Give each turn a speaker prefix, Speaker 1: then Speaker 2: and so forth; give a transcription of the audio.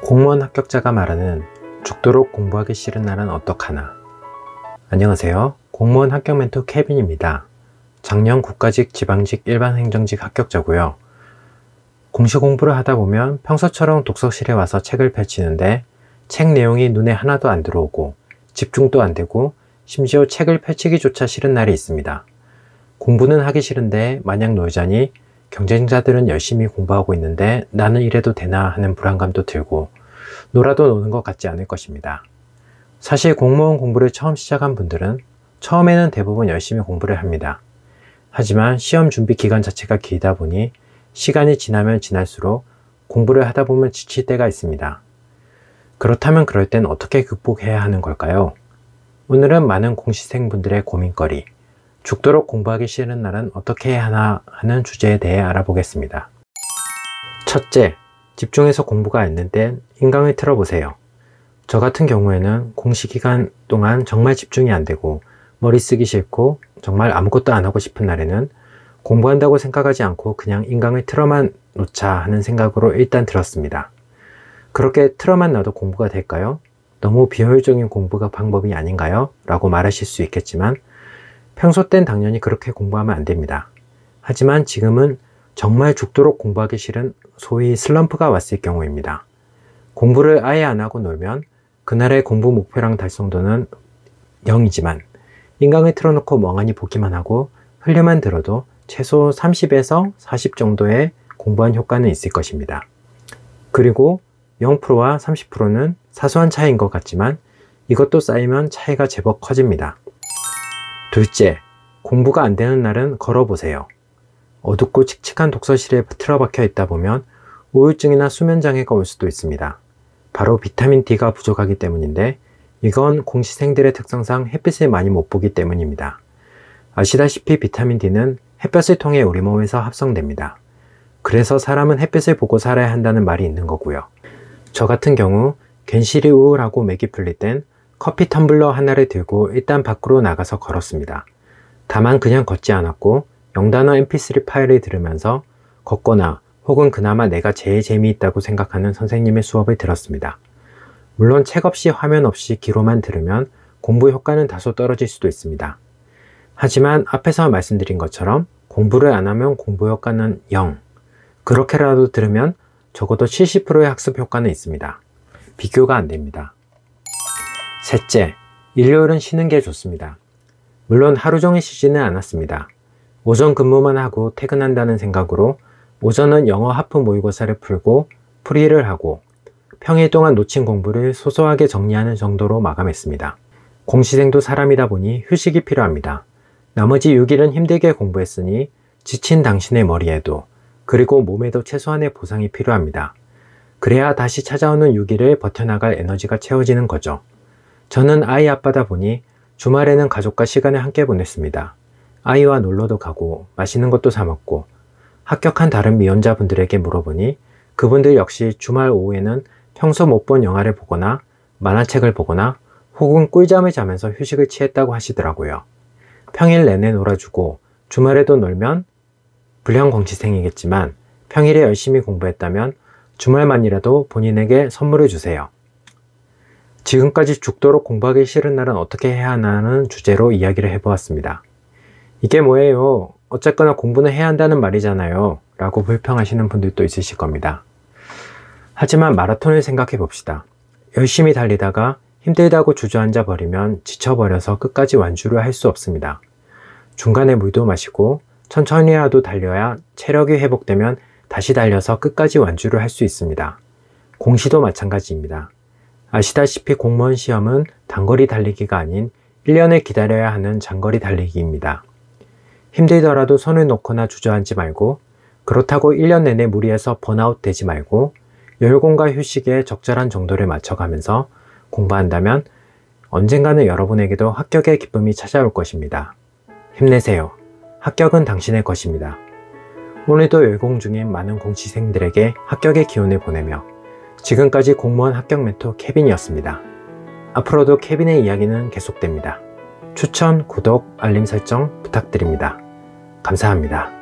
Speaker 1: 공무원 합격자가 말하는 죽도록 공부하기 싫은 날은 어떡하나. 안녕하세요. 공무원 합격 멘토 케빈입니다. 작년 국가직, 지방직, 일반행정직 합격자고요. 공시 공부를 하다 보면 평소처럼 독서실에 와서 책을 펼치는데 책 내용이 눈에 하나도 안 들어오고 집중도 안 되고 심지어 책을 펼치기조차 싫은 날이 있습니다. 공부는 하기 싫은데 마냥 놀자니 경쟁자들은 열심히 공부하고 있는데 나는 이래도 되나 하는 불안감도 들고 놀아도 노는 것 같지 않을 것입니다. 사실 공무원 공부를 처음 시작한 분들은 처음에는 대부분 열심히 공부를 합니다. 하지만 시험 준비 기간 자체가 길다 보니 시간이 지나면 지날수록 공부를 하다 보면 지칠 때가 있습니다. 그렇다면 그럴 땐 어떻게 극복해야 하는 걸까요? 오늘은 많은 공시생분들의 고민거리, 죽도록 공부하기 싫은 날은 어떻게 해야 하나 하는 주제에 대해 알아보겠습니다. 첫째, 집중해서 공부가 안 될 땐 인강을 틀어보세요. 저 같은 경우에는 공시 기간 동안 정말 집중이 안 되고 머리 쓰기 싫고 정말 아무것도 안 하고 싶은 날에는 공부한다고 생각하지 않고 그냥 인강을 틀어만 놓자 하는 생각으로 일단 들었습니다. 그렇게 틀어만 놔도 공부가 될까요? 너무 비효율적인 공부가 방법이 아닌가요? 라고 말하실 수 있겠지만 평소 땐 당연히 그렇게 공부하면 안 됩니다. 하지만 지금은 정말 죽도록 공부하기 싫은 소위 슬럼프가 왔을 경우입니다. 공부를 아예 안 하고 놀면 그날의 공부 목표량 달성도는 0이지만 인강을 틀어놓고 멍하니 보기만 하고 흘려만 들어도 최소 30에서 40 정도의 공부한 효과는 있을 것입니다. 그리고 0%와 30%는 사소한 차이인 것 같지만 이것도 쌓이면 차이가 제법 커집니다. 둘째, 공부가 안 되는 날은 걸어보세요. 어둡고 칙칙한 독서실에 틀어박혀 있다 보면 우울증이나 수면장애가 올 수도 있습니다. 바로 비타민 D가 부족하기 때문인데 이건 공시생들의 특성상 햇빛을 많이 못 보기 때문입니다. 아시다시피 비타민 D는 햇볕을 통해 우리 몸에서 합성됩니다. 그래서 사람은 햇빛을 보고 살아야 한다는 말이 있는 거고요. 저 같은 경우 괜시리 우울하고 맥이 풀릴 땐 커피 텀블러 하나를 들고 일단 밖으로 나가서 걸었습니다. 다만 그냥 걷지 않았고 0단어 mp3 파일을 들으면서 걷거나 혹은 그나마 내가 제일 재미있다고 생각하는 선생님의 수업을 들었습니다. 물론 책 없이 화면 없이 귀로만 들으면 공부 효과는 다소 떨어질 수도 있습니다. 하지만 앞에서 말씀드린 것처럼 공부를 안 하면 공부 효과는 0. 그렇게라도 들으면 적어도 70%의 학습 효과는 있습니다. 비교가 안 됩니다. 셋째, 일요일은 쉬는 게 좋습니다. 물론 하루 종일 쉬지는 않았습니다. 오전 근무만 하고 퇴근한다는 생각으로 오전은 영어 하프 모의고사를 풀고 풀이를 하고 평일 동안 놓친 공부를 소소하게 정리하는 정도로 마감했습니다. 공시생도 사람이다 보니 휴식이 필요합니다. 나머지 6일은 힘들게 공부했으니 지친 당신의 머리에도 그리고 몸에도 최소한의 보상이 필요합니다. 그래야 다시 찾아오는 6일을 버텨나갈 에너지가 채워지는 거죠. 저는 아이 아빠다 보니 주말에는 가족과 시간을 함께 보냈습니다. 아이와 놀러도 가고 맛있는 것도 사 먹고 합격한 다른 미혼자분들에게 물어보니 그분들 역시 주말 오후에는 평소 못 본 영화를 보거나 만화책을 보거나 혹은 꿀잠을 자면서 휴식을 취했다고 하시더라고요. 평일 내내 놀아주고 주말에도 놀면 불량 공시생이겠지만 평일에 열심히 공부했다면 주말만이라도 본인에게 선물을 주세요. 지금까지 죽도록 공부하기 싫은 날은 어떻게 해야 하나는 주제로 이야기를 해보았습니다. 이게 뭐예요? 어쨌거나 공부는 해야 한다는 말이잖아요. 라고 불평하시는 분들도 있으실 겁니다. 하지만 마라톤을 생각해 봅시다. 열심히 달리다가 힘들다고 주저앉아 버리면 지쳐버려서 끝까지 완주를 할 수 없습니다. 중간에 물도 마시고 천천히라도 달려야 체력이 회복되면 다시 달려서 끝까지 완주를 할 수 있습니다. 공시도 마찬가지입니다. 아시다시피 공무원 시험은 단거리 달리기가 아닌 1년을 기다려야 하는 장거리 달리기입니다. 힘들더라도 손을 놓거나 주저앉지 말고 그렇다고 1년 내내 무리해서 번아웃 되지 말고 열공과 휴식에 적절한 정도를 맞춰가면서 공부한다면 언젠가는 여러분에게도 합격의 기쁨이 찾아올 것입니다. 힘내세요. 합격은 당신의 것입니다. 오늘도 열공 중인 많은 공시생들에게 합격의 기운을 보내며 지금까지 공무원 합격 멘토 케빈이었습니다. 앞으로도 케빈의 이야기는 계속됩니다. 추천, 구독, 알림 설정 부탁드립니다. 감사합니다.